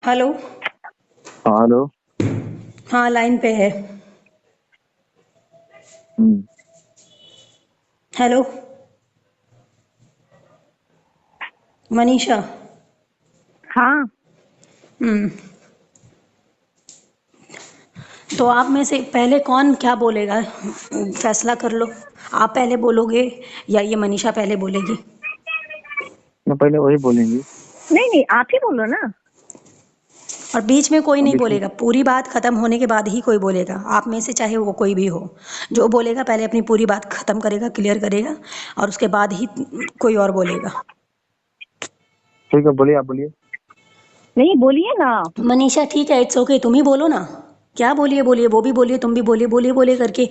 Hello. हाँ hello. हाँ, line पे है। हम्म, हेलो मनीषा। हाँ। हम्म। तो आप में से पहले कौन क्या बोलेगा, फैसला कर लो। आप पहले बोलोगे या ये मनीषा पहले बोलेगी? मैं पहले वही बोलेंगी। नहीं नहीं, आप ही बोलो ना। और बीच में कोई अब नहीं इसमें बोलेगा, पूरी बात खत्म होने के बाद ही कोई बोलेगा। आप में से चाहे वो कोई भी हो, जो बोलेगा पहले अपनी पूरी बात खत्म करेगा, क्लियर करेगा, और उसके बाद ही कोई और बोलेगा। ठीक है, बोलिए, आप बोलिए। नहीं, बोलिए ना आप। मनीषा ठीक है, इट्स ओके, तुम ही बोलो ना। क्या बोलिए बोलिए, वो भी बोलिए, तुम भी बोलिए, बोलिए बोलिए करके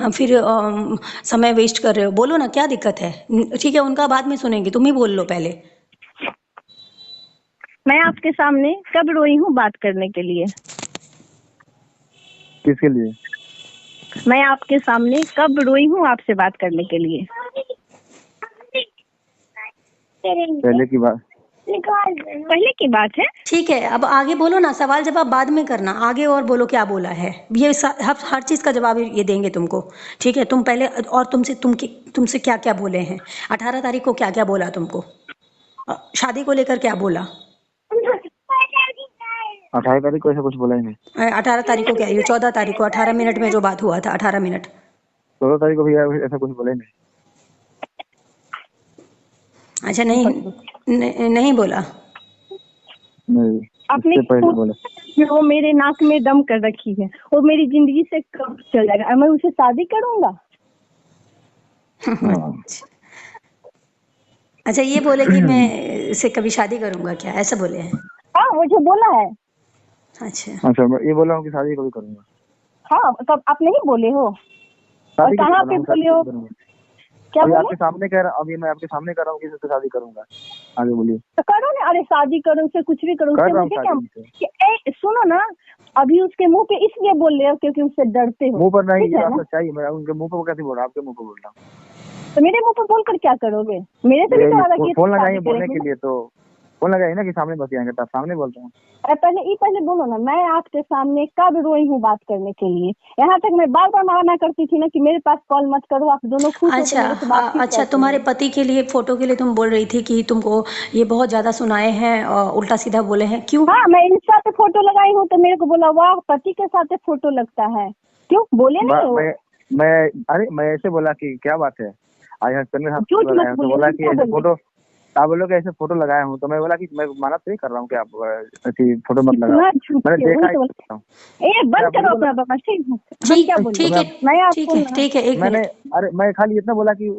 फिर समय वेस्ट कर रहे हो। बोलो ना, क्या दिक्कत है? ठीक है, उनका बाद में सुनेंगे, तुम ही बोल लो पहले। मैं आपके सामने कब रोई हूँ बात करने के लिए? किसके लिए? मैं आपके सामने कब रोई हूँ आपसे बात करने के लिए? पहले की बात। पहले की बात है। ठीक है, अब आगे बोलो ना, सवाल जवाब बाद में करना, आगे और बोलो क्या बोला है। ये हर चीज़ का जवाब ये देंगे तुमको। ठीक है, तुम पहले, और तुमसे क्या क्या बोले हैं? 18 तारीख को क्या क्या बोला तुमको? शादी को लेकर क्या बोला? 28 तारीख को ऐसा कुछ बोला ही नहीं। 18 तारीख को क्या, ये 14 तारीख को 18 मिनट में जो बात हुआ था, 18 मिनट। 16 तारीख को भी ऐसा कुछ बोला ही नहीं। अच्छा, नहीं बोला। नहीं, आपने इससे पहले बोला। वो मेरे नाक में दम कर रखी है, वो मेरी जिंदगी से कब चल जाएगा? मैं उसे शादी करूंगा? हाँ। अच्छा, ये बोले कि मैं इससे कभी शादी करूंगा, क्या ऐसा बोले हैं? हाँ, मुझे बोला है। अच्छा। अच्छा, मैं ये बोला हूँ कि शादी कभी करूंगा। हाँ, तब आप नहीं बोले हो? और शादी कहाँ कैसे पे बोला हूँ? बोले शादी हो? कभी करूंगा। क्या अभी बोले? आपके सामने कह रहा, अभी मैं आपके सामने कर रहा हूँ कि इससे शादी करूंगा। आगे बोलिए। तो करो ना, अरे शादी करो, उसे कुछ भी करो, कर उससे रहा हूँ मुझे क्या? शादी उनसे। सुनो ना, अभी उसके मुंह पे इसलिए बोल रहे हो क्योंकि उससे डरते हो। मुंह पर नहीं, ठीक ये है बात ना? सच्चाई है। मैं उनके मुंह पर कैसे बोल रहा हूँ? आपके मुंह पर बोल रहा हूँ। तो मेरे मुंह पे बोलकर क्या करोगे? मेरे से भी तो वादा किए थे फोन शादी लगाइए बोलने करेंगे के ना। लिए, तो फोन लगाइए ना कि सामने बतियाएंगे, तब सामने बोलता हूँ। अरे पहले बोलो ना, मैं आपके सामने कब रोई हूँ बात करने के लिए? यहाँ तक मैं बार बार मना करती थी ना कि मेरे पास कॉल मत करो, आप दोनों खुश हो तो अच्छा, मेरे से बातचीत अच्छा, करते तुम्हारे हैं। पति के लिए फोटो के लिए तुम बोल रही थी कि तुमको ये बहुत ज्यादा सुनाए हैं और उल्टा सीधा बोले हैं, क्यों? हाँ, मैं इंस्टा पे फोटो लगाई हूँ तो मेरे को बोला वाह पति के साथ फोटो लगता है। क्यों बोले नहीं हो? मैं अरे मैं ऐसे बोला कि क्या बात है, आज हस्बैंड के साथ फोटो झूठ लगाया मत हूँ, तो बोलिए, बोला तुम कि क्या ऐसे बोले? फोटो, आप बोलो कि ऐसे फोटो लगाया हूँ, तो मैं बोला कि मैं माना तो नहीं कर रहा हूँ कि आप ऐसी फोटो मत लगाओ। इतना झूठ मैंने है, देखा वही है। तो बोला। ए बंद करो अपना बकवास, ठीक है? हम ठीक क्या बोले? ठीक तो है, मैं ठीक आपको है, ठीक है, एक मैंने मिनट। अरे मैं खाली इतना बोला कि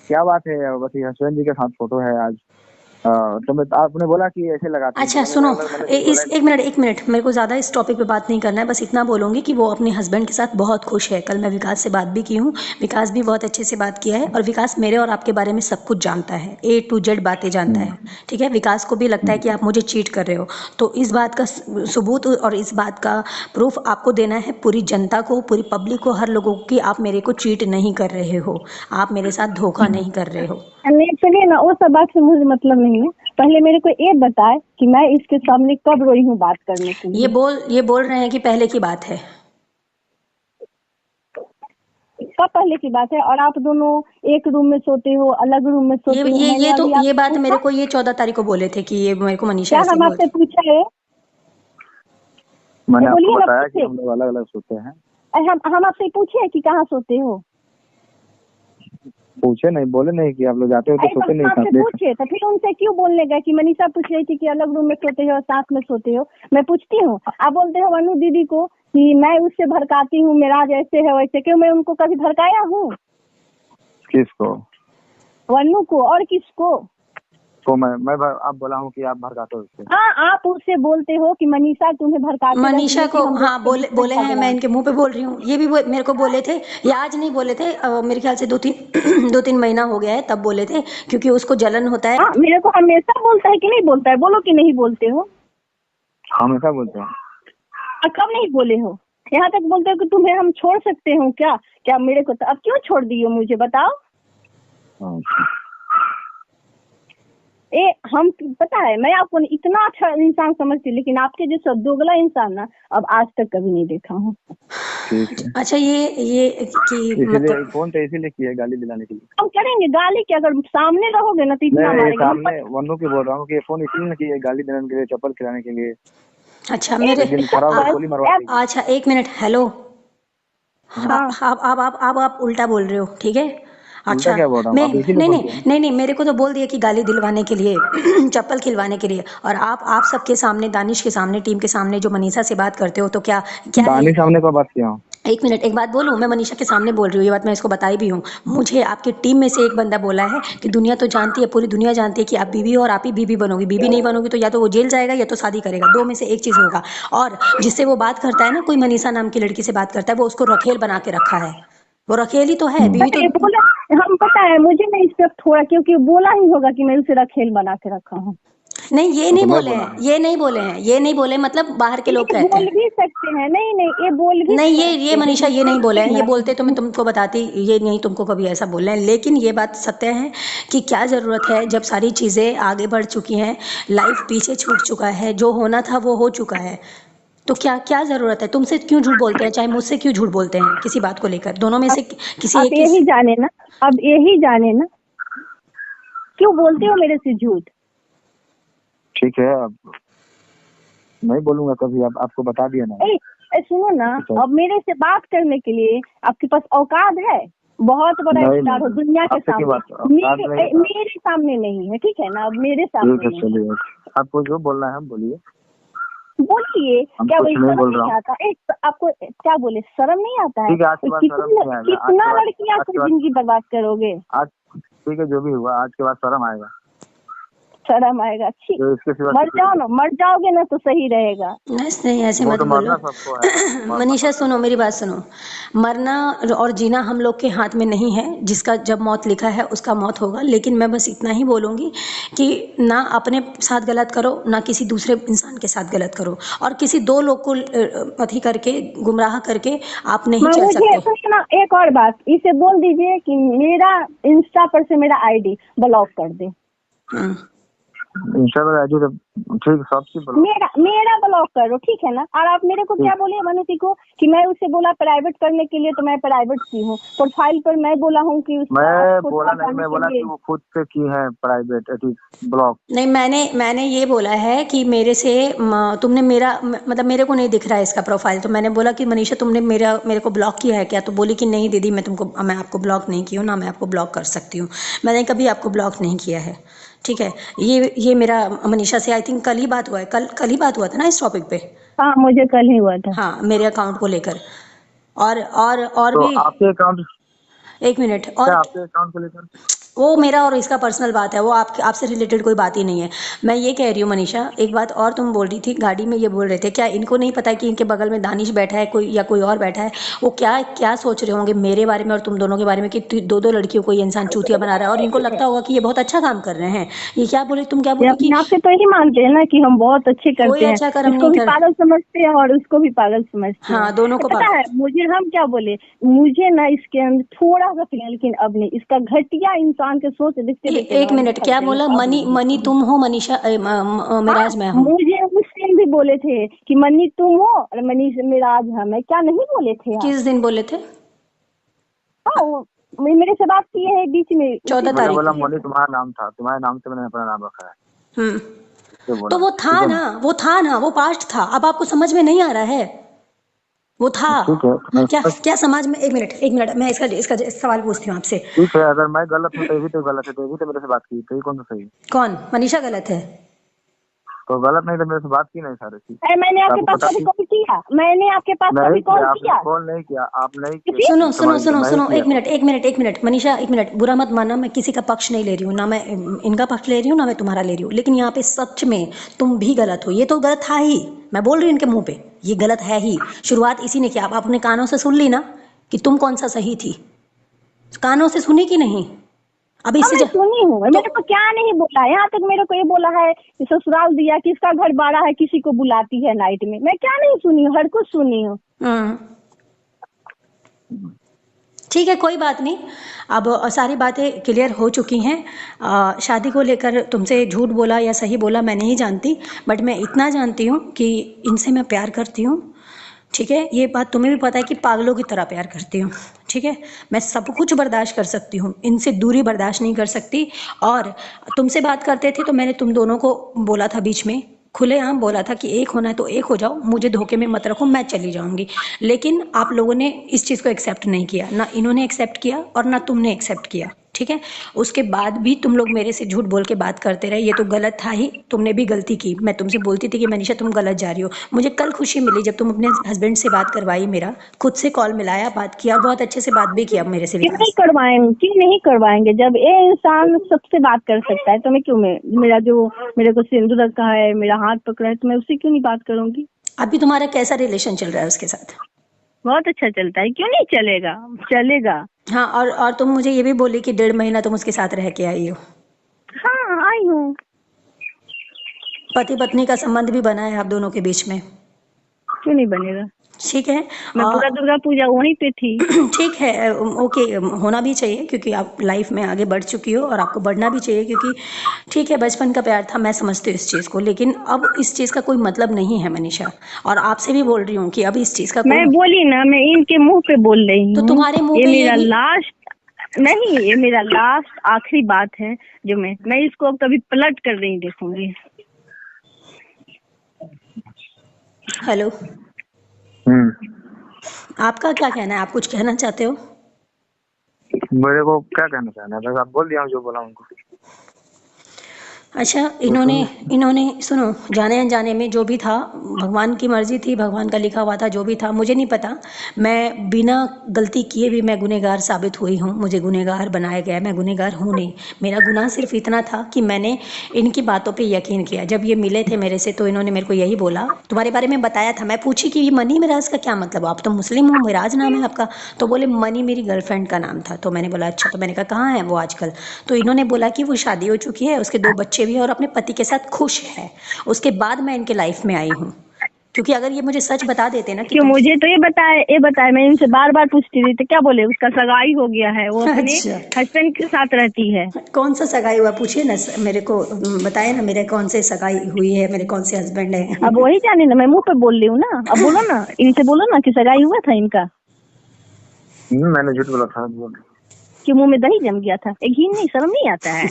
क्या बात है, बस हस्बैंड जी के साथ फोटो है आज। तो मैं, आपने बोला कि ऐसे लगाती हैं, तो अच्छा सुनो, मैंने कुछ बोला ही नहीं। एक मिनट, मेरे को ज़्यादा इस टॉपिक पे बात नहीं करना है, बस इतना बोलूँगी कि वो अपने हस्बैंड के साथ बहुत खुश है। कल मैं विकास से बात भी की हूँ, विकास भी बहुत अच्छे से बात किया है, और विकास मेरे और आपके बारे में सब कुछ जानता है, A to Z बातें जानता है। ठीक है, विकास को भी लगता है कि आप मुझे चीट कर रहे हो। तो इस बात का सबूत और इस बात का प्रूफ आपको देना है पूरी जनता को, पूरी पब्लिक को, हर लोगों को, कि आप मेरे को चीट नहीं कर रहे हो, आप मेरे साथ धोखा नहीं कर रहे हो। नहीं, चलिए ना, वो सब बात से मुझे मतलब नहीं है। पहले मेरे को ये बताए कि मैं इसके सामने कब रोई हूँ बात करने के लिए। ये बोल रहे हैं कि पहले की बात है। कब पहले की बात है? और आप दोनों एक रूम में सोते हो, अलग रूम में सोते हो? मैंने अभी ये आपसे बात मेरे पूछा? को ये 14 तारीख को बोले थे कि ये मेरे को मनीषा क्या ऐसे हम बोल। आपसे पूछा है? मैंने आपको बोलिए ना, बताया कि पूछे। हम लोग अलग अलग सोते हैं। हम आपसे पूछे कि कहाँ सोते हो? पूछे नहीं, बोले नहीं कि आप लोग जाते हो तो अरे सोते तो नहीं आपसे साथ में। पूछे तो फिर उनसे क्यों बोलने गए कि मनीषा पूछ रही थी कि अलग रूम में सोते हो, साथ में सोते हो? मैं पूछती हूँ, आप बोलते हो अनु दीदी को कि मैं उससे भड़काती हूँ, मेरा जैसे है वैसे। क्यों, मैं उनको कभी भड़काया हूँ? किसको? वनु को, और किसको? तो आप बोला हूँ कि आप भड़काते हो उससे। हाँ, आप उससे बोलते हो कि मनीषा तुम्हें भड़काते रहती मनीषा है कि को, हम हाँ, दोनों के बीच में बोले हैं, झगड़ा मैं है। इनके मुंह पे बोल रही हूँ, ये भी मेरे को बोले थे। ये आज नहीं बोले थे, मेरे ख्याल से 2-3 2-3 महीना हो गया है, तब बोले थे, क्योंकि उसको जलन होता है। हाँ, मेरे को हमेशा बोलता है कि नहीं बोलता है? बोलो कि नहीं बोलते हो? हमेशा बोलते हैं। कब नहीं बोले हो? यहाँ तक बोलते हो कि तुम्हें हम छोड़ सकते हो क्या? क्या मेरे को? तो अब क्यों छोड़ दियो मुझे बताओ? अच्छा। हम पता है, मैं आपको इतना अच्छा इंसान समझती, लेकिन आपके जैसा दोगला इंसान ना अब आज तक कभी नहीं देखा हूँ। ठीक है, अच्छा ये कि इसीलिए मतलब फोन तो इसीलिए किया है, गाली दिलाने के लिए। हम करेंगे गाली की, अगर सामने रहोगे ना तो इतना मैं ये मारेंगे हम। सामने वनु की बोल रहा हूँ कि ये फोन इसलिए किया है, गाली देने के लिए, चप्पल खिलाने के लिए। अच्छा मेरे एक दिन खड़ा होकर गोली मरवा देगी। अच्छा एक मिनट, हेलो। हाँ आप उल्टा बोल रहे हो, ठीक है। उल्टा अच्छा क्या बोल रहा हूँ, मैं आप इसीलिए नहीं फोन नहीं किया है। नहीं नहीं मेरे को तो बोल दिया कि गाली दिलवाने के लिए चप्पल खिलवाने के लिए, और आप सबके सामने, दानिश के सामने, टीम के सामने जो मनीषा से बात करते हो, तो क्या क्या है दानी ये? सामने को बात किया हूँ। एक मिनट, एक बात बोलूं, मैं मनीषा के सामने बोल रही हूँ, ये बात मैं इसको बताई भी हूँ। मुझे आपकी टीम में से एक बंदा बोला है कि दुनिया तो जानती है, पूरी दुनिया जानती है कि आप बीवी हो और आप ही बीवी बनोगी, बीवी नहीं बनोगी तो या तो वो जेल जाएगा या तो शादी करेगा, दो में से एक चीज होगा। और जिससे वो बात करता है ना, कोई मनीषा नाम की लड़की से बात करता है, वो उसको रखेल बना के रखा है। वो रखेल ही तो है, बीवी पता तो है बोला, हम पता है मुझे नहीं इस पे थोड़ा, क्योंकि बोला ही होगा कि मैं उसे रखेल बना के रखा हूँ। नहीं, ये वो नहीं तो मैं बोले बोला हैं, हूँ। ये नहीं बोले हैं, ये नहीं बोले, मतलब बाहर के लोग ये कहते बोल हैं। भी सकते हैं, नहीं नहीं ये बोल भी नहीं, सकते ये हैं, मनीषा ये नहीं बोले हैं, ये बोलते तो मैं लेकिन तुमको बताती, ये नहीं तुमको कभी ऐसा बोल रहे हैं, लेकिन ये बात सत्य है कि क्या ज़रूरत है जब सारी चीज़ें आगे बढ़ चुकी हैं, लाइफ पीछे छूट चुका है, जो होना था वो हो चुका है, तो क्या क्या ज़रूरत है? तुमसे क्यों झूठ बोलते हैं, चाहे मुझसे क्यों झूठ बोलते हैं किसी बात को लेकर, दोनों में से किसी आप एक यही जाने ना, अब यही जाने ना क्यों बोलते हो मेरे से झूठ। ठीक है, अब नहीं बोलूंगा कभी, अब आपको बता दिया ना। सुनो ना, अच्छा। अब मेरे से बात करने के लिए आपके पास औकात है, बहुत बड़ा नहीं, स्टार हो नहीं, दुनिया के आपसे की सामने, बात औकात नहीं है। मेरे सामने नहीं है, ठीक है ना, अब मेरे ठीक सामने है, नहीं चलिए, आपको जो बोलना है हम बोलिए। बोलिए। हम क्या कुछ बोले, नहीं शर्म बोल रहा नहीं हूँ। आता? आपको क्या बोले, शर्म नहीं आता है? ठीक है, आज के बाद शर्म नहीं आएगा, आज कितना के बाद, लड़कियां आज को के बाद, जिंदगी बर्बाद करोगे। आज ठीक है, जो भी हुआ आज के बाद शर्म आएगा। शर्म आएगा? ठीक, तो इसके सिवा मर जाओ ना, मर जाओगे ना तो सही रहेगा। नहीं ऐसे वो मत तो बोलो। मरना सबको है, मरना मनीषा सबको सुनो, मेरी बात सुनो। मरना और जीना हम लोग के हाथ में नहीं है, जिसका जब मौत लिखा है उसका मौत होगा, लेकिन मैं बस इतना ही बोलूँगी कि ना अपने साथ गलत करो, ना किसी दूसरे इंसान के साथ गलत करो, और किसी दो लोग को अथी करके, गुमराह करके आप नहीं चल मुझे सकते। सुनना, एक और बात, इसे बोल दीजिए कि मेरा इंस्टा पर से मेरा आईडी ब्लॉक कर दे। हम्म। इंशाल्लाह राजू, ठीक, सबसे बोलो। मेरा ब्लॉक करो, ठीक है ना। और आप मेरे को क्या बोले मनुति को कि मैं उसे बोला प्राइवेट करने के लिए, तो मैं प्राइवेट की हूँ, प्रोफाइल पर मैं बोला हूँ कि मैं बोला नहीं, मैं बोला कि वो खुद से की है प्राइवेट ब्लॉग। नहीं, मैंने ये बोला है कि मेरे से तुमने मेरा मतलब मेरे को नहीं दिख रहा है इसका प्रोफाइल, तो मैंने बोला कि मनीषा तुमने मेरे को ब्लॉक किया है क्या, तो बोली कि नहीं दीदी, मैं आपको ब्लॉक नहीं की हूँ, ना मैं आपको ब्लॉक कर सकती हूँ, मैंने कभी आपको ब्लॉक नहीं किया है, ठीक है। ये मेरा मनीषा से आई थिंक कल ही बात हुआ है, कल ही बात हुआ था ना इस टॉपिक पे। हाँ मुझे कल ही हुआ था। हाँ, मेरे अकाउंट को लेकर। और तो भी आपके अकाउंट, एक मिनट, क्या और आपके अकाउंट को लेकर? वो मेरा और इसका पर्सनल बात है, वो आपसे रिलेटेड कोई बात ही नहीं है। मैं ये कह रही हूँ मनीषा, एक बात और तुम बोल रही थी गाड़ी में, ये बोल रहे थे क्या इनको नहीं पता कि इनके बगल में दानिश बैठा है कोई, या कोई और बैठा है, वो क्या क्या सोच रहे होंगे मेरे बारे में और तुम दोनों के बारे में कि दो दो लड़कियों को ये इंसान चूतिया बना रहा है, और इनको लगता होगा कि ये बहुत अच्छा काम कर रहे हैं। ये क्या बोले, तुम क्या ये बोली अपने कि आप से तो ही मानते हैं ना कि हम बहुत अच्छे कोई करते हैं, अच्छा कर्म इसको नहीं भी कर। पागल समझते हैं और उसको भी पागल समझते हैं। हाँ, दोनों को पता है मुझे, हम क्या बोले, मुझे ना इसके अंदर थोड़ा सा फील, लेकिन अब नहीं, इसका घटिया इंसान के सोच देखते देखते एक मिनट, क्या बोला? मनी तुम हो, मनीषा मेराज मैं हूँ। मुझे उस दिन भी बोले थे कि मनी तुम हो और मनी मेराज हम है, क्या नहीं बोले थे आप? किस दिन बोले थे? हाँ मेरे से बात की है बीच में, 14 मैंने तारीख बोला को। मोनी तुम्हारा नाम था, तुम्हारे नाम से मैंने अपना नाम रखा है, तो बोला। वो था ठीक है ना, वो था ना, वो पास्ट था, अब आपको समझ में नहीं आ रहा है, वो था। ठीक है, क्या क्या समाज में, एक मिनट मैं इसका सवाल पूछती हूँ आपसे। ठीक है, अगर मैं गलत हूँ तो ये भी तो गलत है, तो ये भी तो मेरे से बात की, तो ये कौन सा सही है? कौन? मनीषा गलत है? तो गलत नहीं तो मेरे से बात की नहीं सारे चीज। मैंने आपके आपको पास पता कभी थी? कॉल किया? मैंने आपके पास कभी नहीं कॉल किया, किया? आपने कॉल नहीं किया, आप नहीं किए, सुनो सुनो सुनो नहीं सुनो, किया। एक मिनट मनीषा, एक मिनट, बुरा मत मानना, मैं किसी का पक्ष नहीं ले रही हूँ, ना मैं इनका पक्ष ले रही हूँ, ना मैं तुम्हारा ले रही हूँ, लेकिन यहाँ पे सच में तुम भी गलत हो, ये तो गलत था ही, मैं बोल रही हूँ इनके मुंह पे, ये गलत है ही, शुरुआत इसी ने किया। आप अपने कानों से सुन ली ना कि तुम कौन सा सही थी, कानों से सुनी कि नहीं? अब हाँ इससे मैं सुनी हूँ, मेरे को क्या नहीं बोला है, यहाँ तक मेरे को ये बोला है कि ससुराल दिया, किसका घर बाड़ा है, किसी को बुलाती है नाइट में, मैं क्या नहीं सुनी हूँ, हर कुछ सुनी हूँ। ठीक है, कोई बात नहीं। अब सारी बातें क्लियर हो चुकी हैं। शादी को लेकर तुमसे झूठ बोला या सही बोला मैं नहीं जानती, बट मैं इतना जानती हूँ कि इनसे मैं प्यार करती हूँ। ठीक है, ये बात तुम्हें भी पता है कि पागलों की तरह प्यार करती हूँ। ठीक है, मैं सब कुछ बर्दाश्त कर सकती हूँ, इनसे दूरी बर्दाश्त नहीं कर सकती। और तुमसे बात करते थे तो मैंने तुम दोनों को बोला था, बीच में खुलेआम बोला था कि एक होना है तो एक हो जाओ, मुझे धोखे में मत रखो, मैं चली जाऊंगी। लेकिन आप लोगों ने इस चीज़ को एक्सेप्ट नहीं किया, ना इन्होंने एक्सेप्ट किया और ना तुमने एक्सेप्ट किया। ठीक है, उसके बाद भी तुम लोग मेरे से झूठ बोल के बात करते रहे, ये तो गलत था ही, तुमने भी गलती की। मैं तुमसे बोलती थी कि मनीषा तुम गलत जा रही हो। मुझे कल खुशी मिली जब तुम अपने हस्बैंड से बात करवाई, मेरा खुद से कॉल मिलाया, बात किया, बहुत अच्छे से बात भी किया मेरे से क्यों नहीं विकास। करवाएंगे, क्यों नहीं करवाएंगे? जब ये इंसान सबसे बात कर सकता है तो मैं क्यों, मेरा जो मेरे को सिंदूर रखा है, मेरा हाथ पकड़ा है, तो मैं उससे क्यों नहीं बात करूंगी? अभी तुम्हारा कैसा रिलेशन चल रहा है उसके साथ? बहुत अच्छा चलता है, क्यों नहीं चलेगा, चलेगा। हाँ, और तुम मुझे ये भी बोली कि 1.5 महीना तुम उसके साथ रह के आई हो। हाँ आई हूँ। पति पत्नी का संबंध भी बना है आप दोनों के बीच में। क्यों नहीं बनेगा? ठीक है। मैं पूरा दुर्गा पूजा वहीं पे थी। ठीक है, ओके, होना भी चाहिए क्योंकि आप लाइफ में आगे बढ़ चुकी हो और आपको बढ़ना भी चाहिए, क्योंकि ठीक है बचपन का प्यार था, मैं समझती हूँ इस चीज़ को, लेकिन अब इस चीज़ का कोई मतलब नहीं है मनीषा। और आपसे भी बोल रही हूँ कि अब इस चीज़ का मैं कोई, बोली ना, मैं इनके मुंह पे बोल रही तो हूँ। तुम्हारे मुंह ये पे मेरा यही, लास्ट नहीं, ये मेरा लास्ट आखिरी बात है जो मैं इसको अब कभी पलट कर नहीं देखूंगी। हेलो, हम्म। आपका क्या कहना है? आप कुछ कहना चाहते हो? मेरे को क्या कहना चाहना है, बस आप बोल दिया जो बोला उनको। अच्छा, तो इन्होंने सुनो, जाने अनजाने में जो भी था, भगवान की मर्जी थी, भगवान का लिखा हुआ था, जो भी था मुझे नहीं पता। मैं बिना गलती किए भी मैं गुनहगार साबित हुई हूँ, मुझे गुनहगार बनाया गया, मैं गुनहगार हूँ नहीं। मेरा गुनाह सिर्फ इतना था कि मैंने इनकी बातों पे यकीन किया। जब ये मिले थे मेरे से तो इन्होंने मेरे को यही बोला, तुम्हारे बारे में बताया था। मैं पूछी कि ये मनी मिराज का क्या मतलब, आप तो मुस्लिम हो, मिराज नाम है आपका। तो बोले मनी मेरी गर्लफ्रेंड का नाम था। तो मैंने बोला अच्छा, तो मैंने कहा कहाँ है वो आजकल? तो इन्होंने बोला कि वो शादी हो चुकी है, उसके 2 बच्चे भी हैं और अपने पति के साथ खुश है। उसके बाद मैं इनके लाइफ में आई हूँ, क्योंकि अगर ये मुझे सच बता देते ना कि क्यों? तुम, मुझे तो ये बताए, मैं इनसे बार बार पूछती थी तो क्या बोले, उसका सगाई हो गया है, वो अपने अच्छा, हस्बैंड के साथ रहती है। कौन सा सगाई हुआ पूछिए ना, मेरे को बताए ना, मेरे कौन से सगाई हुई है, मेरे कौन से हस्बैंड है। अब वही जाने ना, मैं मुंह पे बोल रही हूँ ना, अब बोलो ना, इनसे बोलो ना कि सगाई हुआ था इनका। मैंने झूठ बोला था, बोल। कि मुंह में दही जम गया था, एक घी नहीं, शर्म नहीं आता है?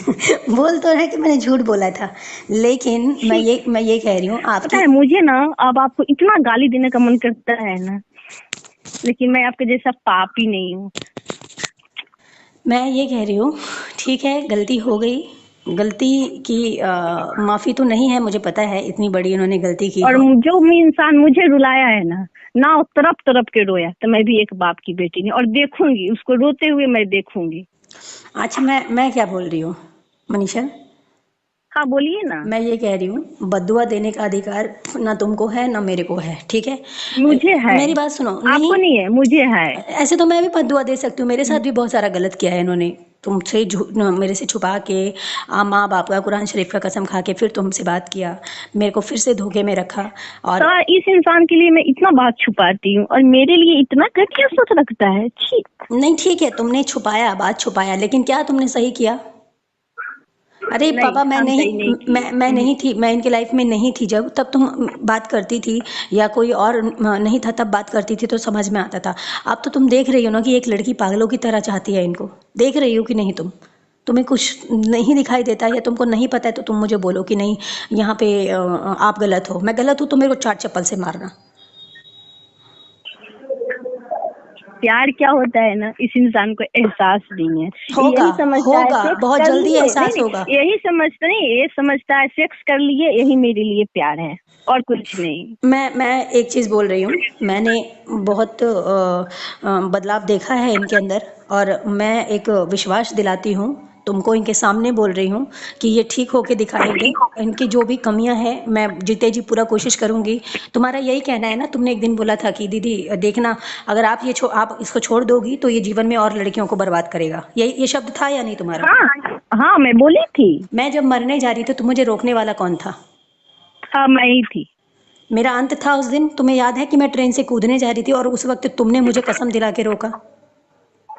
बोल तो है कि मैंने झूठ बोला था, लेकिन मैं ये कह रही हूँ पता आपकी, है मुझे ना, अब आपको इतना गाली देने का मन करता है ना, लेकिन मैं आपके जैसा पापी नहीं हूँ। मैं ये कह रही हूँ, ठीक है गलती हो गई, गलती की माफ़ी तो नहीं है, मुझे पता है इतनी बड़ी इन्होंने गलती की और है। जो इंसान मुझे रुलाया है ना वो तरफ तरफ के रोया, तो मैं भी एक बाप की बेटी नहीं, और देखूंगी उसको रोते हुए, मैं देखूंगी। अच्छा, मैं क्या बोल रही हूँ मनीषा? हाँ बोलिए ना। मैं ये कह रही हूँ, बद्दुआ देने का अधिकार ना तुमको है ना मेरे को है, ठीक है? मुझे है, मेरी बात सुनो, आपको नहीं, नहीं है, मुझे है। ऐसे तो मैं भी बद्दुआ दे सकती हूँ, मेरे साथ भी बहुत सारा गलत किया है इन्होंने, तुमसे मेरे से छुपा के, माँ बाप का कुरान शरीफ का कसम खा के फिर तुमसे बात किया, मेरे को फिर से धोखे में रखा। और तो इस इंसान के लिए मैं इतना बात छुपाती हूँ और मेरे लिए इतना घटिया सोच रखता है, छी। नहीं ठीक है, तुमने छुपाया, बात छुपाया, लेकिन क्या तुमने सही किया? अरे नहीं, पापा, मैं हम सही नहीं, नहीं किए। मैं नहीं थी, मैं इनके लाइफ में नहीं थी जब, तब तुम बात करती थी, या कोई और नहीं था तब बात करती थी तो समझ में आता था। अब तो तुम देख रही हो ना कि एक लड़की पागलों की तरह चाहती है इनको, देख रही हो कि नहीं तुम? तुम्हें कुछ नहीं दिखाई देता या तुमको नहीं पता है तो तुम मुझे बोलो कि नहीं यहाँ पे आप गलत हो, मैं गलत हूँ तो मेरे को 4 चप्पल से मारना। प्यार क्या होता है ना, इस इंसान को एहसास नहीं है। होगा, यही समझता है होगा, सेक्स बहुत कर जल्दी लिए, एहसास नहीं होगा। यही समझता नहीं, ये समझता है सेक्स कर लिए यही मेरे लिए प्यार है, और कुछ नहीं। मैं एक चीज़ बोल रही हूँ, मैंने बहुत बदलाव देखा है इनके अंदर, और मैं एक विश्वास दिलाती हूँ तुमको, इनके सामने बोल रही हूँ कि ये ठीक होके दिखाएंगे। इनकी जो भी कमियां हैं मैं जीते जी पूरा कोशिश करूँगी। तुम्हारा यही कहना है ना, तुमने एक दिन बोला था कि दीदी देखना, अगर आप आप इसको छोड़ दोगी तो ये जीवन में और लड़कियों को बर्बाद करेगा, ये शब्द था या नहीं तुम्हारा? हाँ हाँ, मैं बोली थी। मैं जब मरने जा रही थी तो मुझे रोकने वाला कौन था? हाँ मैं ही थी। मेरा अंत था उस दिन, तुम्हें याद है कि मैं ट्रेन से कूदने जा रही थी और उस वक्त तुमने मुझे कसम दिला के रोका।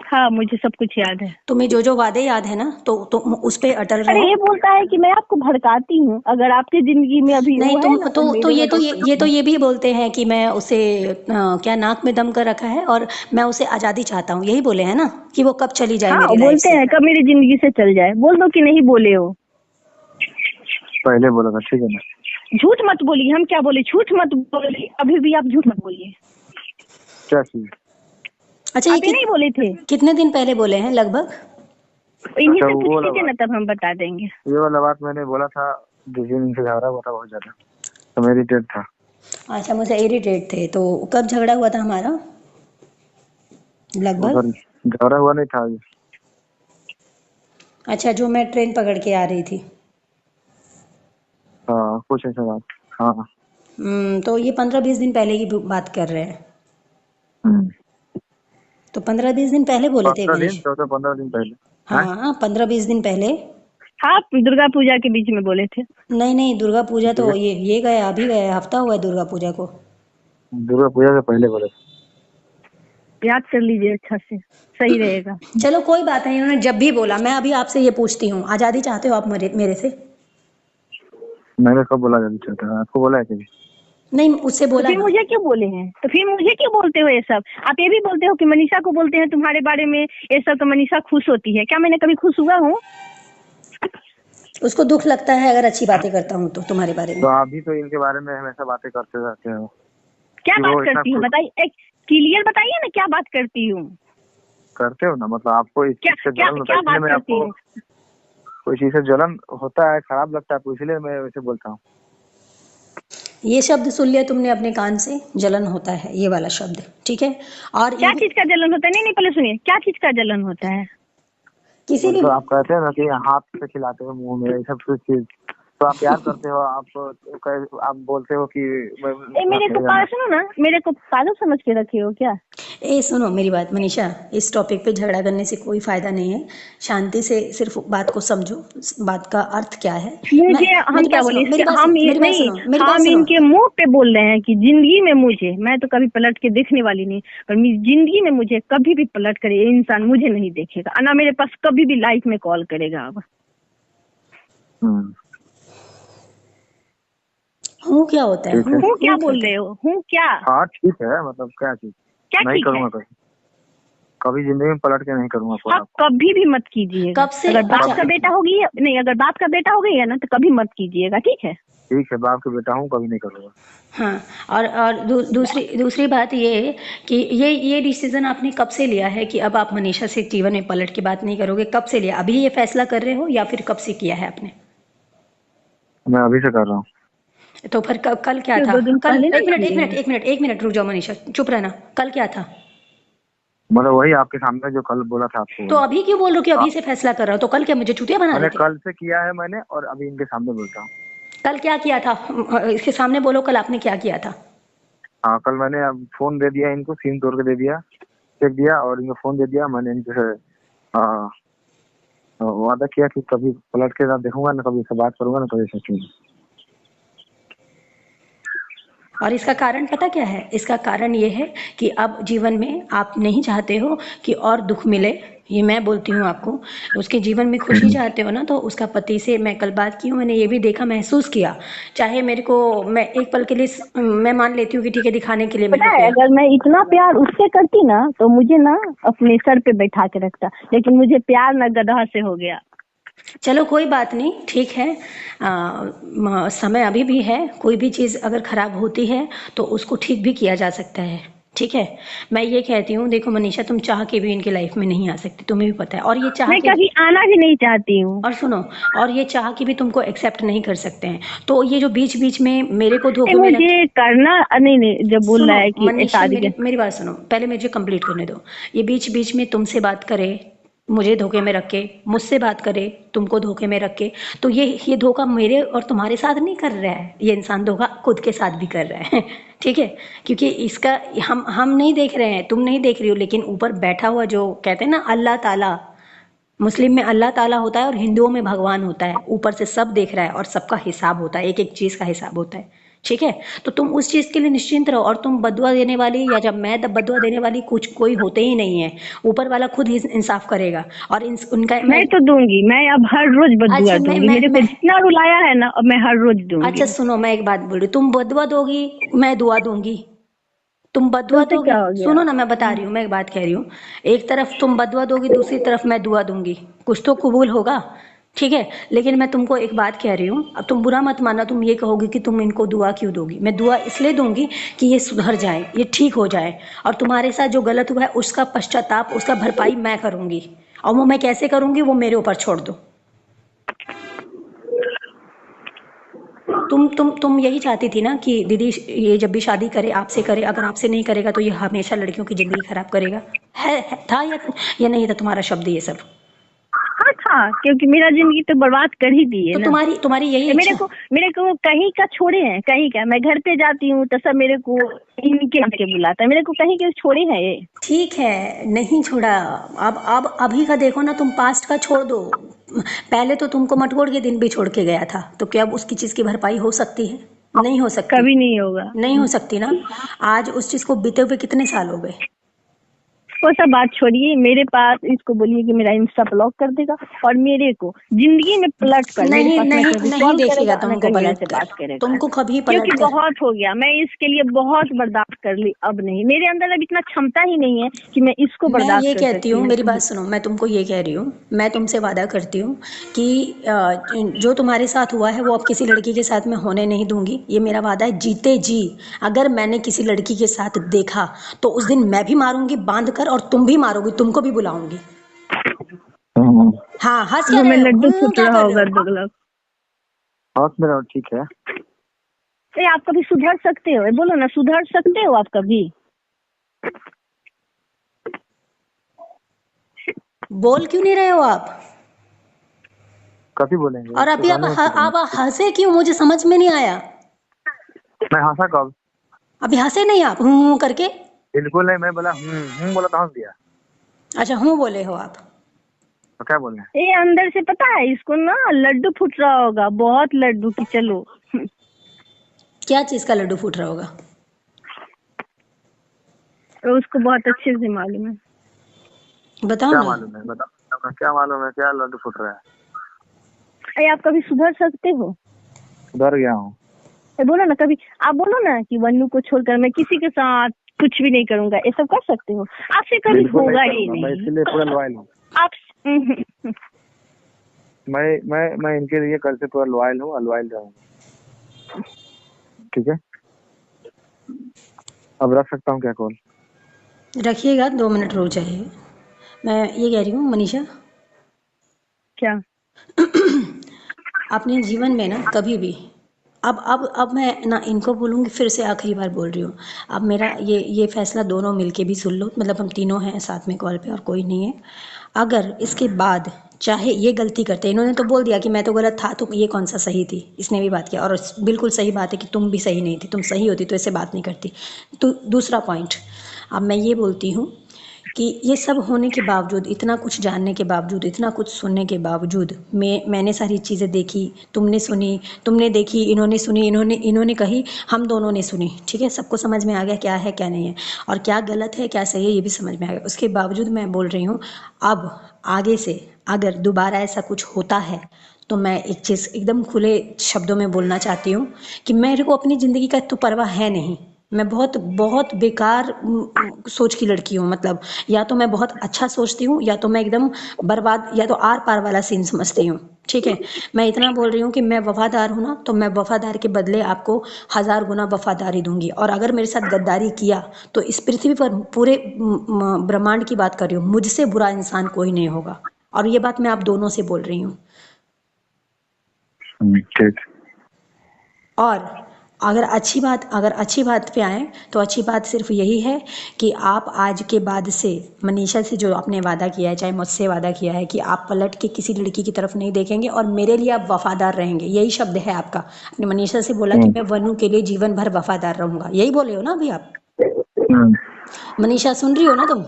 हाँ, मुझे सब कुछ याद है। तुम्हें जो वादे याद है ना, तो उस पे अटल अरे रहो। ये बोलता है कि मैं आपको भड़काती हूँ, अगर आपकी जिंदगी में अभी नहीं वो है तुम ना, तो वो मेरे वजह से ये तो है। ये भी बोलते हैं कि मैं उसे क्या नाक में दम कर रखा है और मैं उसे आज़ादी चाहता हूँ, यही बोले हैं ना कि वो कब चली जाए हाँ, मेरी लाइफ बोलते से। हैं कब मेरी जिंदगी से चल जाए। बोल दो कि नहीं बोले हो। पहले बोला था, ठीक है ना। झूठ मत बोलिए, हम क्या बोले, झूठ मत बोलिए, अभी भी आप झूठ मत बोलिए। क्या चीज? अच्छा ये अभी नहीं बोले थे, कितने दिन पहले बोले हैं लगभग? इन्हीं अच्छा से वो पूछ वाला लीजिए ना, बात, तब हम बता देंगे। ये वाला बात मैंने बोला था जिस दिन इनसे झगड़ा हुआ था बहुत ज्यादा, तो मेरी डेट था। अच्छा मुझे इरिटेट थे, तो कब झगड़ा हुआ था हमारा लगभग? उधर झगड़ा हुआ नहीं था अभी। अच्छा जो मैं ट्रेन पकड़ के आ रही थी। हाँ कुछ ऐसा बात। हाँ। तो ये 15-20 दिन पहले की बात कर रहे हैं। हम्म। तो 15-20 दिन पहले बोले थे 15 दिन, मनीष। 14-15 दिन पहले। हाँ। हाँ 15-20 दिन पहले। हाँ, दुर्गा पूजा के बीच में बोले थे। नहीं नहीं, दुर्गा पूजा तो ये गया, अभी गया, हफ्ता हुआ है दुर्गा पूजा को। दुर्गा पूजा से पहले बोले थे। याद कर लीजिए अच्छा से, सही रहेगा। चलो कोई बात नहीं, उन्होंने जब भी बोला, मैं अभी आपसे ये पूछती हूँ, आज़ादी चाहते हो आप मेरे से? मैंने कब बोला जल्दी चाहता है? आपको बोला है कभी? नहीं उससे तो बोला फिर ना। मुझे क्यों बोले हैं, तो फिर मुझे क्यों बोलते हो ये सब? आप ये भी बोलते हो कि मनीषा को बोलते हैं तुम्हारे बारे में ये सब, तो मनीषा खुश होती है क्या? मैंने कभी खुश हुआ हूँ? उसको दुख लगता है अगर अच्छी बातें करता हूँ तो तुम्हारे बारे में। तो आप भी तो इनके बारे में हमेशा बातें करते रहते हो। क्या कि बात वो इतना करती हूँ बताइए, एक क्लियर बताइए ना, क्या बात करती हूँ? करते हो ना, मतलब आपको इस क्या चीज से क्या जलन होता क्या है, इसलिए बात मैं करती आपको हूँ? कोई चीज से जलन होता है, खराब लगता है आपको, इसलिए मैं वैसे बोलता हूँ। ये शब्द सुन लिया तुमने अपने कान से, जलन होता है ये वाला शब्द, ठीक है? और क्या चीज का जलन होता है? नहीं नहीं, पहले सुनिए, क्या चीज का जलन होता है? किसी भी मतलब आप कहते हैं ना कि हाथ से खिलाते हो मुंह में, ये सब कुछ चीज तो आप प्यार करते हो, आप बोलते हो कि मेरे को पागल, सुनो ना, मेरे को पागल समझ के रखे हो क्या? सुनो मेरी बात मनीषा, इस टॉपिक पे झगड़ा करने से कोई फायदा नहीं है। शांति से सिर्फ बात को समझो, बात का अर्थ क्या है। मुझे, हम मेरी क्या बात बोले सुनो, मेरी इसके, बात हम सुनो, ये मेरी बात नहीं, सुनो, मेरी बात हम सुनो। इनके मुंह पे बोल रहे हैं कि जिंदगी में मुझे, मैं तो कभी पलट के देखने वाली नहीं, पर जिंदगी में मुझे कभी भी पलट कर ये इंसान मुझे नहीं देखेगा, और ना मेरे पास कभी भी लाइफ में कॉल करेगा। अब हूँ क्या होता है? ठीक है। हूँ क्या हूँ बोल रहे हो? हूँ क्या? हाँ ठीक है, मतलब क्या चीज? क्या नहीं ठीक है? करूंगा कभी, कभी जिंदगी में पलट के नहीं करूंगा कॉल आप आपको। कभी भी मत कीजिएगा। कब से? अगर बाप अच्छा का बेटा होगी, नहीं, अगर बाप का बेटा हो गई है ना, तो कभी मत कीजिएगा, ठीक है? ठीक है, बाप के बेटा हूँ, कभी नहीं करूंगा। हाँ। और दूसरी बात ये है कि ये डिसीजन आपने कब से लिया है कि अब आप मनीषा से जीवन में पलट के बात नहीं करोगे? कब से लिया? अभी ये फैसला कर रहे हो या फिर कब से किया है आपने? मैं अभी से कर रहा हूँ। तो फिर कल क्या फिर था? 2 दिन कल पहले ना एक मिनट रुक जाओ मनीषा, चुप रहना। कल क्या था? मतलब वही आपके सामने जो कल बोला था आपको। तो अभी क्यों बोल रहे हो कि अभी से फैसला कर रहा हो? तो कल क्या मुझे चुतिया बना मैंने रहे थे? कल से किया है मैंने, और अभी इनके सामने बोलता हूँ। कल क्या किया था? इसके सामने बोलो, कल आपने क्या किया था? हाँ कल मैंने अब फोन दे दिया इनको, सिम तोड़ के दे दिया, चेक दिया, और इनको फोन दे दिया। मैंने इनसे वादा किया कि कभी पलट के ना देखूंगा, ना कभी से बात करूंगा, ना कभी सोचूंगा। और इसका कारण पता क्या है? इसका कारण ये है कि अब जीवन में आप नहीं चाहते हो कि और दुख मिले। ये मैं बोलती हूँ आपको, उसके जीवन में खुशी चाहते हो ना, तो उसका पति से मैं कल बात की हूँ, मैंने ये भी देखा, महसूस किया। चाहे मेरे को, मैं एक पल के लिए मैं मान लेती हूँ कि ठीक है, दिखाने के लिए मेरे पता को है, किया। अगर मैं इतना प्यार उससे करती ना, तो मुझे ना अपने सर पे बैठा के रखता, लेकिन मुझे प्यार ना गधा से हो गया। चलो कोई बात नहीं, ठीक है। समय अभी भी है, कोई भी चीज़ अगर खराब होती है तो उसको ठीक भी किया जा सकता है, ठीक है? मैं ये कहती हूँ, देखो मनीषा, तुम चाह के भी इनके लाइफ में नहीं आ सकती, तुम्हें भी पता है। और ये चाह मैं के, कभी आना भी नहीं चाहती हूँ। और सुनो, और ये चाह के भी तुमको एक्सेप्ट नहीं कर सकते हैं। तो ये जो बीच बीच में मेरे को धोखे में मुझे करना नहीं नहीं, जब बोल सुनो रहा है कि मनीषा, शादी के, मेरी बात सुनो, पहले मुझे कंप्लीट करने दो। ये बीच बीच में तुमसे बात करे, मुझे धोखे में रख के, मुझसे बात करे, तुमको धोखे में रख के, तो ये धोखा मेरे और तुम्हारे साथ नहीं कर रहा है, ये इंसान धोखा खुद के साथ भी कर रहा है ठीक है? क्योंकि इसका हम नहीं देख रहे हैं, तुम नहीं देख रही हो, लेकिन ऊपर बैठा हुआ जो कहते हैं ना अल्लाह ताला, मुस्लिम में अल्लाह ताला होता है और हिंदुओं में भगवान होता है, ऊपर से सब देख रहा है और सबका हिसाब होता है, एक एक चीज़ का हिसाब होता है, ठीक है, तो तुम उस चीज के लिए निश्चिंत रहो, और तुम बदुआ देने वाली या जब मैं बदुआ देने वाली कुछ कोई होते ही नहीं है, ऊपर वाला खुद ही इंसाफ करेगा। और उनका मैं तो दूंगी, मैं अब हर रोज बदुआ अच्छा दूंगी, मेरे को जितना रुलाया है ना अब मैं हर रोज दूंगी। अच्छा सुनो, मैं एक बात बोल रही हूँ, तुम बदुआ दोगी, मैं दुआ दूंगी। तुम बदुआ तुमसे दोगी, क्या हो गया? सुनो ना, मैं बता रही हूँ, मैं एक बात कह रही हूँ, एक तरफ तुम बदुआ दोगी, दूसरी तरफ मैं दुआ दूंगी, कुछ तो कबूल होगा, ठीक है। लेकिन मैं तुमको एक बात कह रही हूँ, अब तुम बुरा मत मानना, तुम ये कहोगे कि तुम इनको दुआ क्यों दोगी। मैं दुआ इसलिए दूंगी कि ये सुधर जाए, ये ठीक हो जाए, और तुम्हारे साथ जो गलत हुआ है उसका पश्चाताप, उसका भरपाई मैं करूंगी, और वो मैं कैसे करूंगी वो मेरे ऊपर छोड़ दो। तुम यही चाहती थी ना कि दीदी ये जब भी शादी करे आपसे करे, अगर आपसे नहीं करेगा तो ये हमेशा लड़कियों की जिंदगी खराब करेगा, है था या नहीं था तुम्हारा शब्द ये सब? हाँ था, क्योंकि मेरा जिंदगी तो बर्बाद कर ही दी है तो ना। तुम्हारी यही मेरे को कहीं का छोड़े हैं, कहीं का मैं घर पे जाती हूँ तो सब मेरे को इनके नाम के बुलाता है, मेरे को कहीं के छोड़े हैं ये। ठीक है, नहीं छोड़ा, अब अभी का देखो ना, तुम पास्ट का छोड़ दो, पहले तो तुमको मटकोड़ के दिन भी छोड़ के गया था, तो क्या अब उसकी चीज की भरपाई हो सकती है? नहीं हो सकती, कभी नहीं होगा, नहीं हो सकती ना। आज उस चीज को बीते हुए कितने साल हो गए? वो सब बात छोड़िए, मेरे पास इसको बोलिए कि मेरा इंस्टा ब्लॉक कर देगा, और मेरे को जिंदगी में पलट कर नहीं मेरे पास नहीं देखेगा तुमको पलट कर, बात करेगा, तुमको कभी पलट क्योंकि कर। बहुत हो गया, मैं इसके लिए बहुत बर्दाश्त कर ली, अब नहीं, मेरे अंदर अब इतना क्षमता ही नहीं है कि मैं इसको मैं बर्दाश्त ये कर कहती सकती हूँ, हूँ। मेरी बात सुनो, मैं तुमको ये कह रही हूँ, मैं तुमसे वादा करती हूँ कि जो तुम्हारे साथ हुआ है वो अब किसी लड़की के साथ मैं होने नहीं दूंगी, ये मेरा वादा है जीते जी। अगर मैंने किसी लड़की के साथ देखा तो उस दिन मैं भी मारूंगी बांध कर, और तुम भी मारोगी, तुमको भी बुलाऊंगी। हाँ, हंस क्या वो मैं रहे हो, लड्डू फूट क्या रहा कर होगा रहे हो? दुगलक। हाँ मेरा ठीक है। आप कभी सुधर सकते हो, बोलो ना, सुधर सकते हो आप कभी? बोल क्यों नहीं रहे हो आप? कभी बोलेंगे? और अभी आप हंसे क्यों, मुझे समझ में नहीं आया। मैं हंसा कब? अभी हंसे नहीं आप, करके? बिल्कुल नहीं, मैं बोला बोला तो हंस दिया। अच्छा, हूँ बोले हो आप? तो क्या बोले? ये अंदर से पता है इसको ना, लड्डू फूट रहा होगा, बहुत लड्डू की। चलो, क्या चीज का लड्डू फूट रहा होगा? तो उसको बहुत अच्छे से मालूम है। बताओ क्या ना। मालूम है? बताओ क्या मालूम है, क्या लड्डू फूट रहा है? आप कभी सुधर सकते हो? डर गया हूँ। बोलो ना कभी, आप बोलो ना कि वन्नू को छोड़कर मैं किसी के साथ कुछ भी नहीं करूंगा, ये सब कर सकते हो? आपसे कभी होगा ही नहीं। मैं इसलिए पूरा लॉयल हूँ। आप मैं इनके लिए कल से पूरा लॉयल हूँ, लॉयल रहूंगा। ठीक है, अब रख सकता हूँ क्या कॉल? रखिएगा, 2 मिनट रुक जाइए। मैं ये कह रही हूँ मनीषा, क्या? अपने जीवन में ना कभी भी, अब मैं ना इनको बोलूँगी, फिर से आखिरी बार बोल रही हूँ, अब मेरा ये फैसला दोनों मिलके भी सुन लो, मतलब हम तीनों हैं साथ में कॉल पे और कोई नहीं है। अगर इसके बाद चाहे ये गलती करते, इन्होंने तो बोल दिया कि मैं तो गलत था, तुम ये कौन सा सही थी, इसने भी बात किया, और बिल्कुल सही बात है कि तुम भी सही नहीं थी, तुम सही होती तो ऐसे बात नहीं करती। तो दूसरा पॉइंट, अब मैं ये बोलती हूँ कि ये सब होने के बावजूद, इतना कुछ जानने के बावजूद, इतना कुछ सुनने के बावजूद, मैंने सारी चीज़ें देखी, तुमने सुनी, तुमने देखी, इन्होंने सुनी, इन्होंने कही, हम दोनों ने सुनी, ठीक है, सबको समझ में आ गया क्या है क्या नहीं है, और क्या गलत है क्या सही है ये भी समझ में आ गया। उसके बावजूद मैं बोल रही हूँ, अब आगे से अगर दोबारा ऐसा कुछ होता है तो मैं एक चीज़ एकदम खुले शब्दों में बोलना चाहती हूँ कि मेरे को अपनी ज़िंदगी का तो परवाह है नहीं, मैं बहुत बहुत बेकार सोच की लड़की हूँ, मतलब या तो मैं बहुत अच्छा सोचती हूँ या तो मैं एकदम बर्बाद, या तो आर पार वाला सीन समझती हूँ, ठीक है। मैं इतना बोल रही हूँ कि मैं वफादार हूँ ना, तो मैं वफादार के बदले आपको 1000 गुना वफादारी दूंगी, और अगर मेरे साथ गद्दारी किया तो इस पृथ्वी पर पूरे ब्रह्मांड की बात कर रही हूँ, मुझसे बुरा इंसान कोई नहीं होगा, और ये बात मैं आप दोनों से बोल रही हूँ। ठीक। और अगर अच्छी बात पे आए तो अच्छी बात सिर्फ यही है कि आप आज के बाद से मनीषा से जो आपने वादा किया है, चाहे मुझसे वादा किया है, कि आप पलट के किसी लड़की की तरफ नहीं देखेंगे और मेरे लिए आप वफादार रहेंगे, यही शब्द है आपका। आपने मनीषा से बोला कि मैं वनु के लिए जीवन भर वफादार रहूंगा, यही बोले हो ना अभी आप? मनीषा सुन रही हो ना तुम?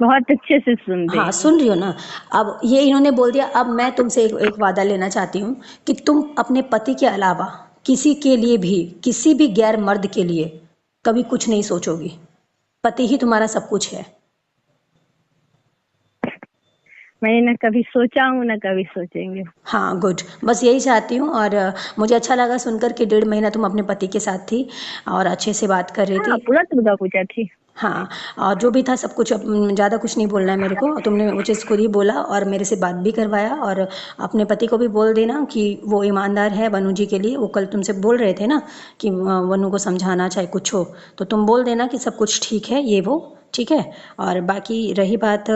बहुत अच्छे से सुन रही हाँ, सुन रही हो ना? अब ये इन्होंने बोल दिया, अब मैं तुमसे एक वादा लेना चाहती हूँ कि तुम अपने पति के अलावा किसी के लिए भी, किसी भी गैर मर्द के लिए कभी कुछ नहीं सोचोगी। पति ही तुम्हारा सब कुछ है। मैंने न कभी सोचा हूँ न कभी सोचेंगे। हाँ गुड, बस यही चाहती हूँ। और मुझे अच्छा लगा सुनकर कि 1.5 महीना तुम अपने पति के साथ थी और अच्छे से बात कर रही हाँ, थी। पूरा दुर्गा पूजा थी। हाँ, और जो भी था सब कुछ, ज़्यादा कुछ नहीं बोलना है मेरे को। तुमने वो चीज़ खुद ही बोला और मेरे से बात भी करवाया। और अपने पति को भी बोल देना कि वो ईमानदार है वनु जी के लिए। वो कल तुमसे बोल रहे थे ना कि वनु को समझाना चाहे कुछ हो, तो तुम बोल देना कि सब कुछ ठीक है, ये वो ठीक है। और बाकी रही बात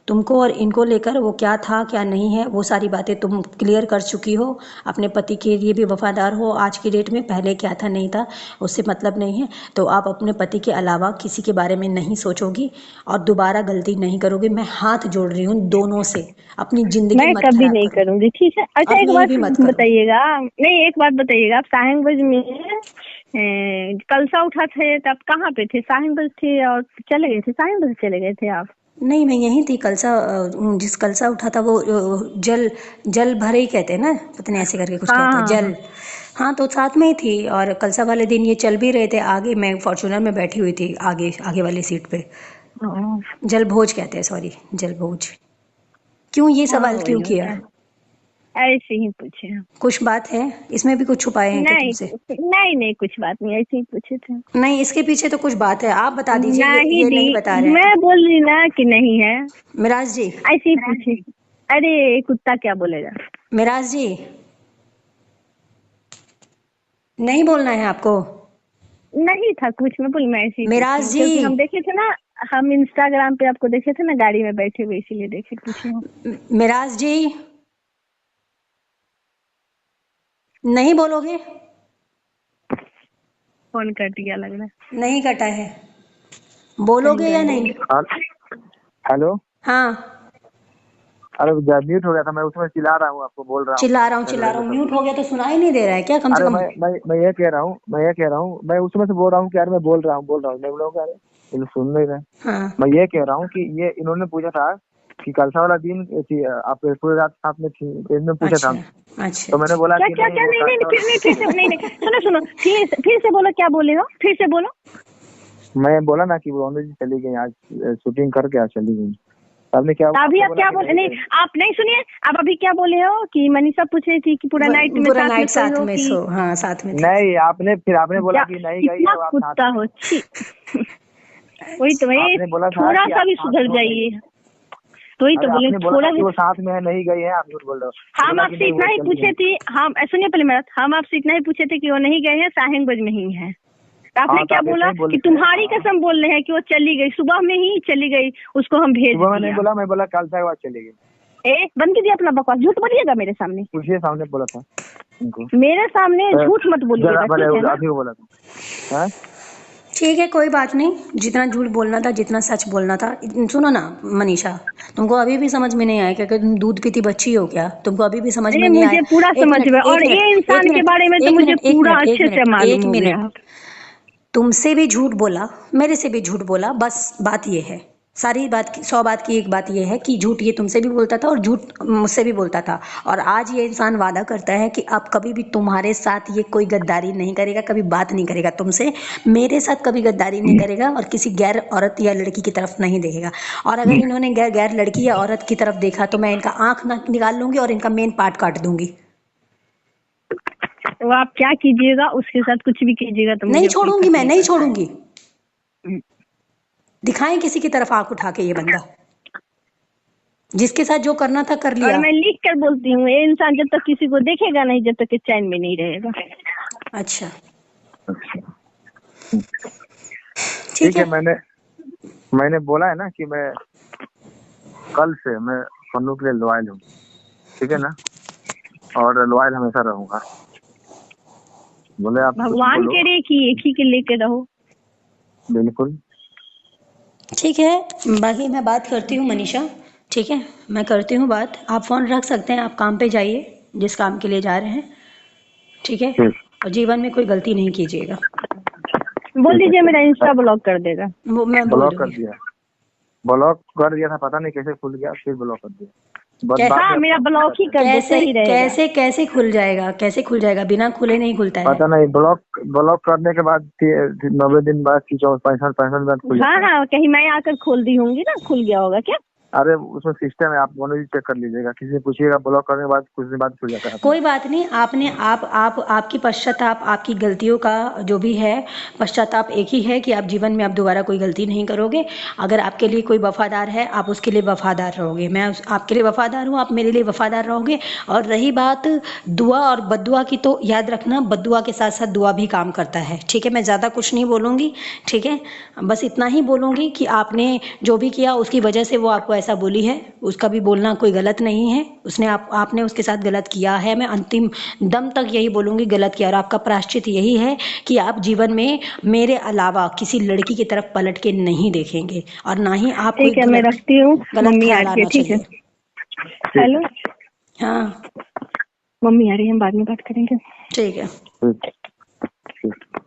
तुमको और इनको लेकर, वो क्या था क्या नहीं है, वो सारी बातें तुम क्लियर कर चुकी हो। अपने पति के लिए भी वफादार हो आज की डेट में, पहले क्या था नहीं था उससे मतलब नहीं है। तो आप अपने पति के अलावा किसी के बारे में नहीं सोचोगी और दोबारा गलती नहीं करोगी। मैं हाथ जोड़ रही हूँ दोनों से, अपनी जिंदगी मैं मत कभी खराब नहीं करो, करूंगी, ठीक है। अच्छा एक अपनी बात भी मत करो। बताइएगा, नहीं एक बात बताइएगा, आप साहिबगंज में कलसा उठा थे तब कहाँ पे थे? साहिबगंज थे और चले गए थे, साहिबगंज चले गए थे आप? नहीं, मैं यहीं थी। कलसा जिस कलसा उठा था वो जल जल भरे ही कहते हैं ना, पता नहीं ऐसे करके कुछ हाँ कहते हैं हाँ जल। हाँ, तो साथ में ही थी। और कलसा वाले दिन ये चल भी रहे थे आगे, मैं फॉर्च्यूनर में बैठी हुई थी आगे आगे वाली सीट पे। हाँ। जल भोज कहते हैं, सॉरी जल भोज। क्यों ये हाँ, सवाल क्यों वही किया? होता है। ऐसे ही पूछे हम। कुछ बात है इसमें भी? कुछ छुपाए हैं क्या नहीं तुमसे? नहीं नहीं, कुछ बात नहीं, ऐसे ही पूछे थे। नहीं, इसके पीछे तो कुछ बात है, आप बता दीजिए। नहीं ये दी, नहीं बता रहे हैं मैं बोल रही ना कि नहीं है, तो। मिराज जी, ऐसे ही पूछे। अरे कुत्ता क्या बोलेगा? मिराज जी, नहीं बोलना है आपको? नहीं था कुछ, मैं बोली, मैं ऐसे ही पूछी मिराज हूँ, जी, क्योंकि हम देखे थे ना, हम इंस्टाग्राम पे आपको देखे थे ना गाड़ी में बैठे हुए, इसीलिए देखे पूछे हूँ। मिराज जी, नहीं बोलोगे? फोन कट गया लग रहा है। नहीं कटा है, बोलोगे या नहीं? हेलो। हाँ, अरे म्यूट हो गया था, मैं उसमें चिल्ला रहा हूँ, आपको बोल रहा हूँ। चिल्ला रहा हूँ। म्यूट हो गया तो सुनाई नहीं दे रहा है क्या कम से अरे कम? मैं ये कह रहा हूँ, मैं उसमें से बोल रहा हूँ कि यार मैं बोल रहा हूँ, मैं लोग अरे ये लोग सुन नहीं रहे। हाँ, मैं ये कह रहा हूँ कि ये इन्होंने पूछा था कि कलसा वाला दिन आप पूरी रात साथ में थी, इन्होंने पूछा था। अच्छा अच्छा। तो मैंने बोला क्या कि क्या क्या? नहीं नहीं, फिर से नहीं नहीं, सुनो सुनो, फिर से बोलो, क्या बोले हो? फिर से बोलो। मैं बोला ना कि वो अनुज जी चली गई आज, शूटिंग करके आज चली गई। आपने क्या अभी आप क्या बोले? नहीं आप नहीं सुनिए, आप अभी क्या बोले हो कि मनीषा पूछ रही थी कि पूरा नाइट में पूरा साथ में नाइट सोई साथ हो में कि? सो, हाँ साथ में थे। नहीं, आपने बोला कि नहीं गई कितना है, आप कुत्ता साथ हो, में। छी। वही तो, वही आपने बोला था थोड़ा कि सा आप भी साथ सुधर में हो गई। जाइए। तो वही तो अरे बोले, आपने बोला थोड़ा था कि भी। वो साथ में है, नहीं गई है, आप झूठ बोल रहे हो। हम बोला कि आपसे नहीं, इतना वो ही चली पूछे गई। थे, हम सुनिए पहले मेरा, हम आपसे इतना ही पूछे थे कि वो नहीं गए हैं, साहिबगंज में ही है। तो आपने हाँ, तो क्या आप ऐसे बोला ही बोले कि थे। तुम्हारी कसम बोल रहे हैं कि वो चली गई, सुबह में ही चली गई, उसको हम भेज सुबह में नहीं दिया। बोला, मैं बोला कल से बाद चली गई। बंद कीजिए अपना बकवास, झूठ बोलिएगा मेरे सामने। पूछिए, सामने बोला था उनको। मेरे सामने झूठ मत बोलिएगा, ठीक है ना? अभी वो बोला था। हाँ? ठीक है, कोई बात नहीं। जितना झूठ बोलना था, जितना सच बोलना था। सुनो ना मनीषा, तुमको अभी भी समझ में नहीं आया क्या कि तुम दूध पीती बच्ची हो क्या? तुमको अभी भी समझ में नहीं, नहीं आया? मुझे पूरा एक समझ मिनट में, एक और मिनट ये एक इंसान के मिनट बारे में तो एक मुझे मिनट एक पूरा मिनट एक अच्छे से मिनट मालूम एक हो गया। मिनट तुमसे भी झूठ बोला, मेरे से भी झूठ बोला। बस बात ये है, सारी बात की 100 बात की एक बात ये है कि झूठ ये तुमसे भी बोलता था और झूठ मुझसे भी बोलता था। और आज ये इंसान वादा करता है कि अब कभी भी तुम्हारे साथ ये कोई गद्दारी नहीं करेगा, कभी बात नहीं करेगा तुमसे, मेरे साथ कभी गद्दारी नहीं करेगा और किसी गैर औरत या लड़की की तरफ नहीं देखेगा। और अगर इन्होंने गैर लड़की या औरत की तरफ देखा तो मैं इनका आंख निकाल लूंगी और इनका मेन पार्ट काट दूंगी। तो आप क्या कीजिएगा, उसके साथ कुछ भी कीजिएगा तो नहीं मुझे कोई छोड़ूंगी, फर्क मैं नहीं पड़ता है। छोड़ूंगी। दिखाएं किसी की तरफ आंख उठा के, ये बंदा जिसके साथ जो करना था कर और लिया। मैं लिख कर बोलती हूँ, ये इंसान जब तक किसी को देखेगा नहीं, जब तक कि चैन में नहीं रहेगा। अच्छा ठीक है। मैंने बोला है ना कि मैं कल से मैं पन्नू के लिए लॉयल हूँ, ठीक है ना, और लॉयल हमेशा रहूंगा। बोले आप भगवान करे कि एक ही के लेके रहो। बिल्कुल ठीक है, बाकी मैं बात करती हूँ मनीषा, ठीक है, मैं करती हूँ बात। आप फ़ोन रख सकते हैं, आप काम पे जाइए जिस काम के लिए जा रहे हैं, ठीक है। और जीवन में कोई गलती नहीं कीजिएगा। बोल दीजिए मेरा इंस्टा ब्लॉक कर देगा। वो मैं बोल ब्लॉक कर दूंगी। दिया, ब्लॉक कर दिया था, पता नहीं कैसे खुल गया, फिर ब्लॉक कर दिया। बस बात हाँ है, मेरा ब्लॉक ही कर दो, कैसे सही रहेगा। कैसे कैसे खुल जाएगा? कैसे खुल जाएगा? बिना खुले नहीं खुलता है। पता नहीं, ब्लॉक ब्लॉक करने के बाद 90 दिन बाद की 65 दिन बाद खुल हाँ जाता है। हाँ, कहीं मैं आकर खोल दी होंगी ना, खुल गया होगा क्या? अरे उसमें सिस्टम है, आप दोनों ही चेक कर लीजिएगा, किसी से पूछिएगा, ब्लॉक करने के बाद कुछ दिन बाद खुल जाता है। कोई बात नहीं, आपने आप आपकी पश्चाताप, आपकी गलतियों का जो भी है पश्चाताप एक ही है कि आप जीवन में आप दोबारा कोई गलती नहीं करोगे। अगर आपके लिए कोई वफादार है, आप उसके लिए वफादार रहोगे। मैं आपके लिए वफादार हूँ, आप मेरे लिए वफादार रहोगे। और रही बात दुआ और बद्दुआ की, तो याद रखना बद्दुआ के साथ साथ दुआ भी काम करता है। ठीक है, मैं ज़्यादा कुछ नहीं बोलूँगी। ठीक है, बस इतना ही बोलूँगी कि आपने जो भी किया उसकी वजह से वो आपको ऐसा बोली है, उसका भी बोलना कोई गलत नहीं है। उसने आपने उसके साथ गलत किया है, मैं अंतिम दम तक यही बोलूँगी गलत किया। और आपका प्रायश्चित यही है कि आप जीवन में मेरे अलावा किसी लड़की की तरफ पलट के नहीं देखेंगे और ना ही आप कोई ठीक है, मैं रखती हूँ, गलत मम्मी आ ख्याल रही है। आना ठीक है, चाहिए। हेलो, हाँ मम्मी आ रही है, हम बाद में बात करेंगे। ठीक है। ठीक।